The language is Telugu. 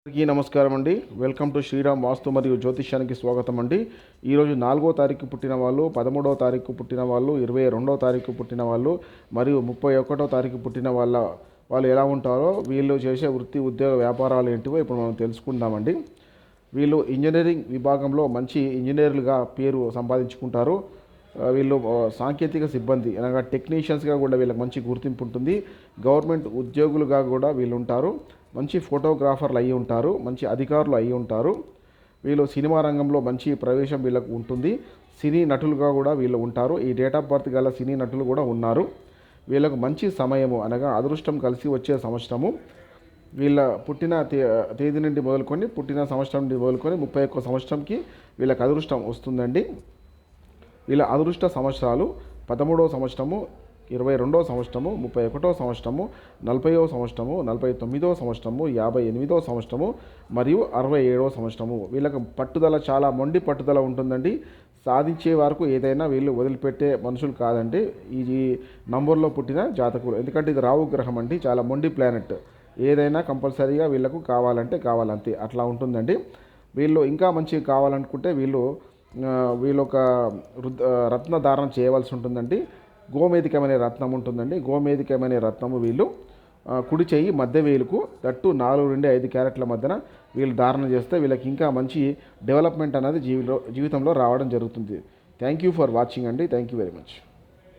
అందరికీ నమస్కారం అండి. వెల్కమ్ టు శ్రీరామ్ వాస్తు మరియు జ్యోతిష్యానికి స్వాగతం అండి. ఈరోజు 4వ తారీఖు పుట్టిన వాళ్ళు, 13వ తారీఖు పుట్టిన వాళ్ళు, 22వ తారీఖు పుట్టిన వాళ్ళు మరియు 31వ తారీఖు పుట్టిన వాళ్ళు ఎలా ఉంటారో, వీళ్ళు చేసే వృత్తి ఉద్యోగ వ్యాపారాలు ఏంటివో ఇప్పుడు మనం తెలుసుకుందామండి. వీళ్ళు ఇంజనీరింగ్ విభాగంలో మంచి ఇంజనీర్లుగా పేరు సంపాదించుకుంటారు. వీళ్ళు సాంకేతిక సిబ్బంది అనగా టెక్నీషియన్స్గా కూడా వీళ్ళకి మంచి గుర్తింపు ఉంటుంది. గవర్నమెంట్ ఉద్యోగులుగా కూడా వీళ్ళు ఉంటారు. మంచి ఫోటోగ్రాఫర్లు అయి ఉంటారు. మంచి అధికారులు అయి ఉంటారు. వీళ్ళు సినిమా రంగంలో మంచి ప్రవేశం వీళ్ళకు ఉంటుంది. సినీ నటులుగా కూడా వీళ్ళు ఉంటారు. ఈ డేట్ ఆఫ్ బర్త్ గల సినీ నటులు కూడా ఉన్నారు. వీళ్ళకు మంచి సమయము అనగా అదృష్టం కలిసి వచ్చే సంవత్సరము వీళ్ళ పుట్టిన తేదీ నుండి మొదలుకొని, పుట్టిన సంవత్సరం నుండి మొదలుకొని 31 సంవత్సరంకి వీళ్ళకి అదృష్టం వస్తుందండి. వీళ్ళ అదృష్ట సంవత్సరాలు 13వ సంవత్సరము, 22వ సంవత్సరము, 31వ సంవత్సరము, 40వ సంవత్సరము, 49వ సంవత్సరము, 58వ సంవత్సరము మరియు 67వ సంవత్సరము. వీళ్ళకి పట్టుదల, చాలా మొండి పట్టుదల ఉంటుందండి. సాధించే వరకు ఏదైనా వీళ్ళు వదిలిపెట్టే మనుషులు కాదండి ఈ నంబర్లో పుట్టిన జాతకులు. ఎందుకంటే ఇది రాహు గ్రహం అండి, చాలా మొండి ప్లానెట్. ఏదైనా కంపల్సరీగా వీళ్ళకు కావాలంటే కావాలంతే, అట్లా ఉంటుందండి. వీళ్ళు ఇంకా మంచిగా కావాలనుకుంటే వీళ్ళు ఒక రత్న ధారణ చేయవలసి ఉంటుందండి. గోమేధికమనే రత్నం ఉంటుందండి. గోమేధికమనే రత్నము వీళ్ళు కుడి చెయ్యి మధ్య వేలుకు తట్టు 4 నుండి 5 క్యారెట్ల మధ్యన వీళ్ళు ధారణ చేస్తే వీళ్ళకి ఇంకా మంచి డెవలప్మెంట్ అనేది జీవితంలో రావడం జరుగుతుంది. థ్యాంక్ యూ ఫర్ వాచింగ్ అండి. Thank you very much.